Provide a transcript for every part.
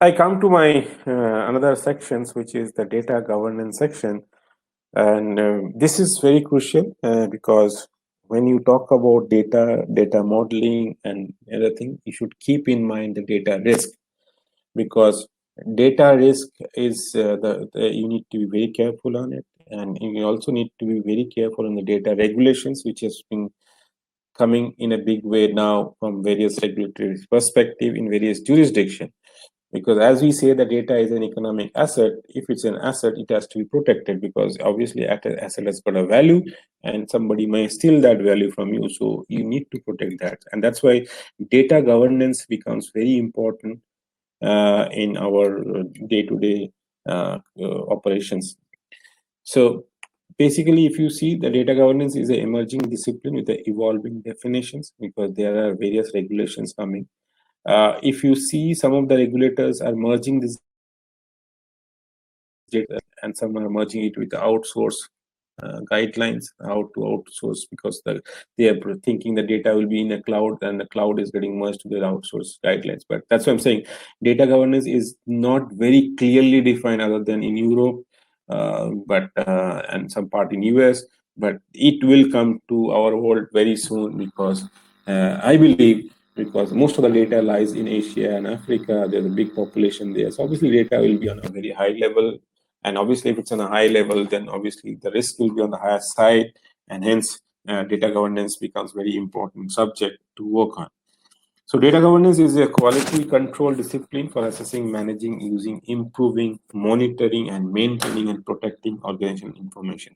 I come to my another sections, which is the data governance section, and this is very crucial because when you talk about data modeling and everything, you should keep in mind the data risk, because data risk is you need to be very careful on it, and you also need to be very careful on the data regulations, which has been coming in a big way now from various regulatory perspective in various jurisdictions. Because as we say, the data is an economic asset. If it's an asset, it has to be protected, because obviously asset has got a value and somebody may steal that value from you, so you need to protect that. And that's why data governance becomes very important in our day-to-day operations. So basically, if you see, the data governance is an emerging discipline with the evolving definitions, because there are various regulations coming. If you see, some of the regulators are merging this data, and some are merging it with the outsource guidelines, how to outsource, because they are thinking the data will be in a cloud, and the cloud is getting merged to their outsource guidelines. But that's what I'm saying. Data governance is not very clearly defined other than in Europe, and some part in US. But it will come to our world very soon, because I believe, because most of the data lies in Asia and Africa, there's a big population there. So obviously data will be on a very high level. And obviously, if it's on a high level, then obviously the risk will be on the higher side, and hence data governance becomes very important subject to work on. So data governance is a quality control discipline for assessing, managing, using, improving, monitoring, and maintaining and protecting organizational information.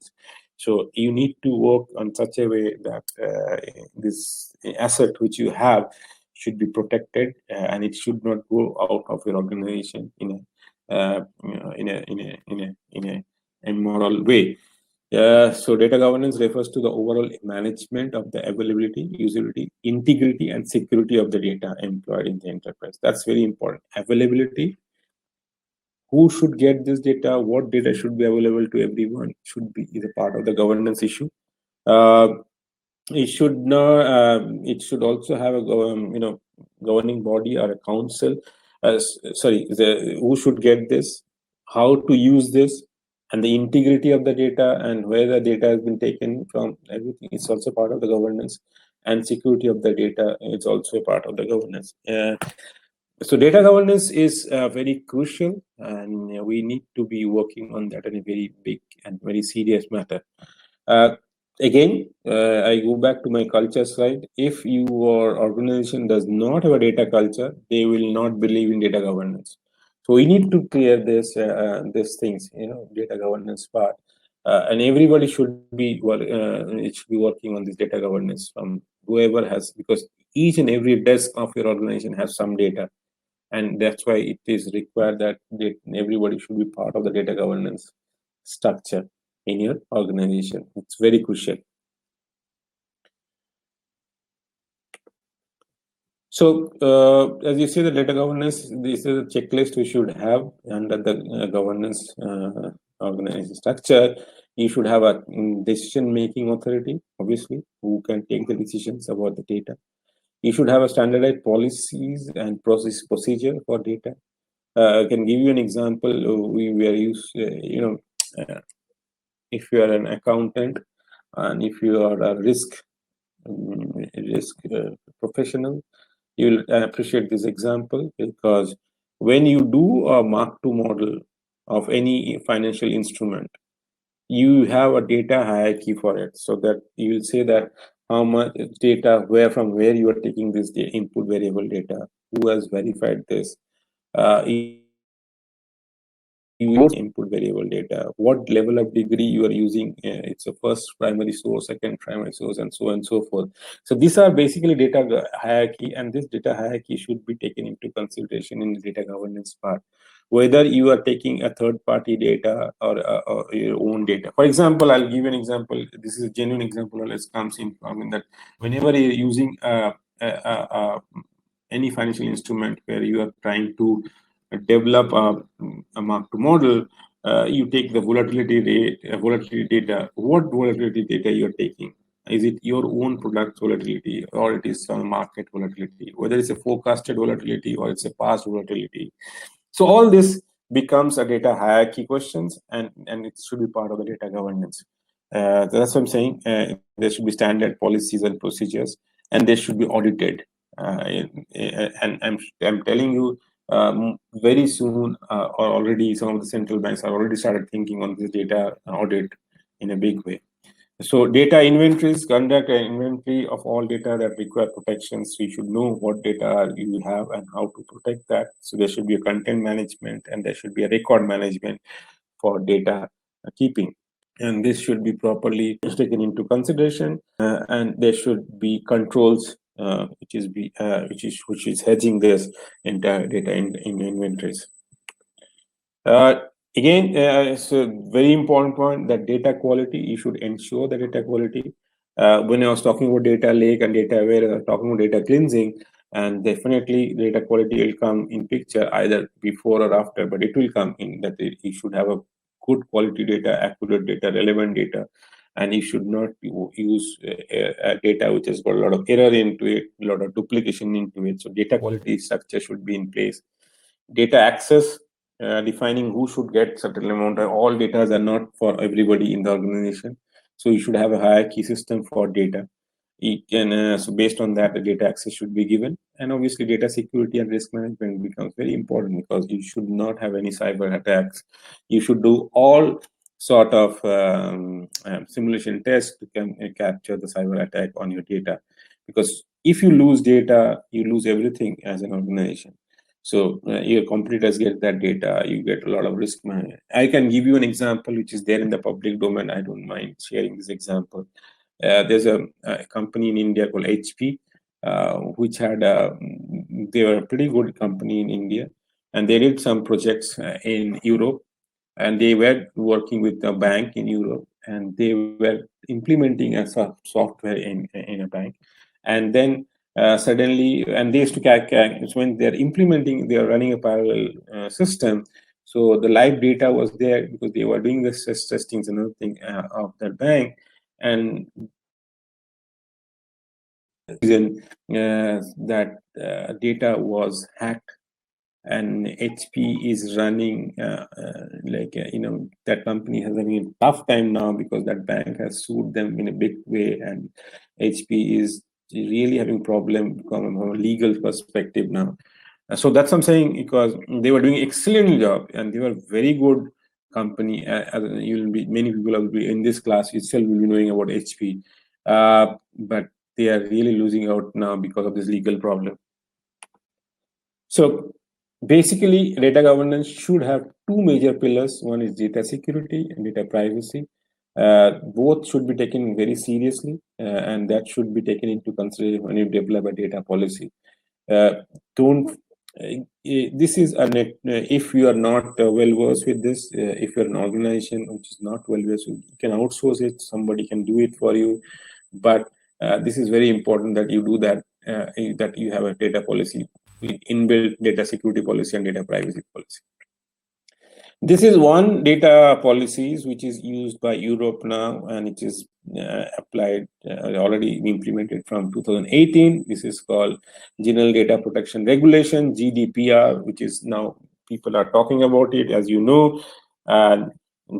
So you need to work on such a way that this asset which you have should be protected, and it should not go out of your organization in a immoral way. So data governance refers to the overall management of the availability, usability, integrity, and security of the data employed in the enterprise. That's very important. Availability, who should get this data, what data should be available to everyone, is a part of the governance issue. It should not. It should also have a governing body or a council. Who should get this, how to use this, and the integrity of the data, and where the data has been taken from. Everything is also part of the governance, and security of the data is also a part of the governance. So data governance is very crucial, and we need to be working on that in a very big and very serious matter. Again, I go back to my culture slide. If your organization does not have a data culture, they will not believe in data governance. So we need to clear these things, data governance part, and everybody should be working on this data governance from whoever has, because each and every desk of your organization has some data, and that's why it is required that everybody should be part of the data governance structure in your organization. It's very crucial. So as you see, the data governance, this is a checklist we should have under the governance organization structure. You should have a decision-making authority, obviously, who can take the decisions about the data. You should have a standardized policies and procedure for data. I can give you an example. We were used, if you are an accountant and if you are a risk professional, you'll appreciate this example, because when you do a mark to model of any financial instrument, you have a data hierarchy for it, so that you will say that how much data, from where you are taking this input variable data, who has verified this, input variable data, what level of degree you are using, it's a first primary source, second primary source, and so on and so forth. So these are basically data hierarchy, and this data hierarchy should be taken into consideration in the data governance part, whether you are taking a third-party data or your own data. For example, I'll give you an example. This is a genuine example always comes in that whenever you're using any financial instrument where you are trying to develop a mark to model, you take the volatility rate, volatility data. What volatility data you're taking? Is it your own product volatility, or it is some market volatility? Whether it's a forecasted volatility or it's a past volatility. So all this becomes a data hierarchy questions, and it should be part of the data governance. That's what I'm saying. There should be standard policies and procedures, and they should be audited. And I'm telling you, very soon, or already some of the central banks are already started thinking on this data audit in a big way. So data inventories, conduct an inventory of all data that require protections. So you should know what data you have and how to protect that. So there should be a content management, and there should be a record management for data keeping. And this should be properly taken into consideration, and there should be controls which is hedging this entire data in inventories. Again, it's a very important point that data quality, you should ensure the data quality. When I was talking about data lake and data aware, I was talking about data cleansing, and definitely data quality will come in picture either before or after, but it will come in that you should have a good quality data, accurate data, relevant data, and you should not use data which has got a lot of error into it, a lot of duplication into it. So data quality structure should be in place. Data access, defining who should get certain amount of all data are not for everybody in the organization. So you should have a hierarchy system for data. So based on that, the data access should be given. And obviously data security and risk management becomes very important because you should not have any cyber attacks. You should do all sort of simulation tests to capture the cyber attack on your data. Because if you lose data, you lose everything as an organization. So your competitors get that data, you get a lot of risk management. I can give you an example which is there in the public domain. I don't mind sharing this example. There's a company in India called HP, which had they were a pretty good company in India, and they did some projects in Europe, and they were working with a bank in Europe, and they were implementing a software in a bank, and then suddenly, and they used to when they're implementing, they are running a parallel system. So the live data was there because they were doing the stress testings and everything of that bank, and reason that data was hacked, and HP is running that company has having a tough time now because that bank has sued them in a big way, and HP is really having problem from a legal perspective now. So that's what I'm saying, because they were doing excellent job and they were very good company. You'll be many people will be in this class itself will be knowing about HP, but they are really losing out now because of this legal problem. So basically, data governance should have two major pillars. One is data security and data privacy. Both should be taken very seriously, and that should be taken into consideration when you develop a data policy. Don't this is a net, if you are not well versed with this, if you're an organization which is not well versed, you can outsource it, somebody can do it for you, but this is very important that you do that, that you have a data policy, inbuilt data security policy and data privacy policy. This is one data policies which is used by Europe now, and it is applied, already implemented from 2018. This is called General Data Protection Regulation, GDPR, which is now people are talking about it, as you know. And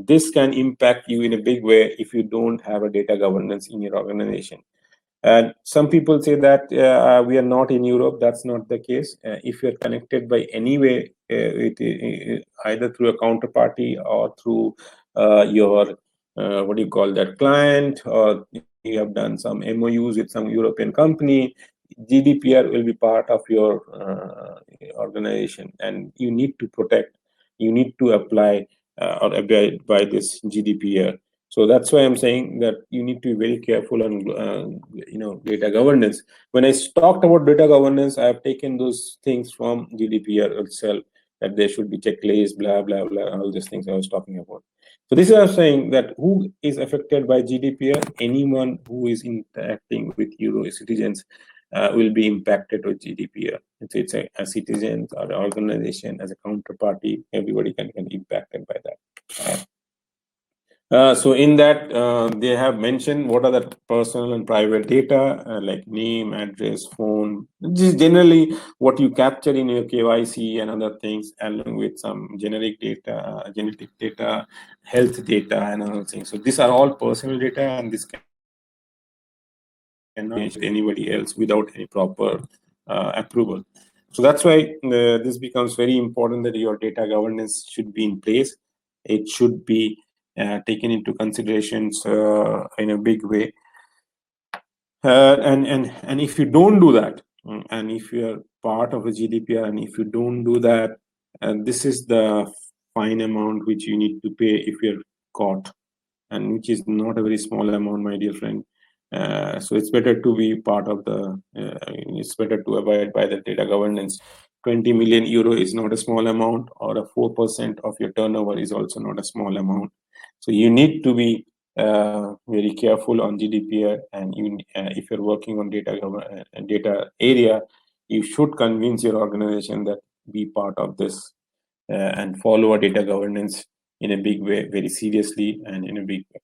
this can impact you in a big way if you don't have a data governance in your organization. And some people say that we are not in Europe. That's not the case. If you're connected by any way, either through a counterparty or through your, what do you call that, client, or you have done some MOUs with some European company, GDPR will be part of your organization, and you need to protect, you need to apply or abide by this GDPR. So that's why I'm saying that you need to be very careful on data governance. When I talked about data governance, I have taken those things from GDPR itself, that there should be checklists, blah blah blah, all these things I was talking about. So this is what I'm saying, that who is affected by GDPR? Anyone who is interacting with Euro citizens will be impacted with GDPR. It's a citizen or an organization as a counterparty, everybody can be impacted by that. So in that, they have mentioned what are the personal and private data, like name, address, phone, just generally what you capture in your KYC and other things, along with some generic data, genetic data, health data, and other things. So these are all personal data, and this cannot change anybody else without any proper approval. So that's why this becomes very important that your data governance should be in place. It should be taken into considerations in a big way. And if you don't do that, and if you are part of a GDPR, and if you don't do that, this is the fine amount which you need to pay if you're caught, and which is not a very small amount, my dear friend. So it's better to be part of the, it's better to abide by the data governance. 20 million euro is not a small amount, or a 4% of your turnover is also not a small amount. So you need to be very careful on GDPR, and you, if you're working on data area, you should convince your organization that be part of this and follow a data governance in a big way, very seriously and in a big way.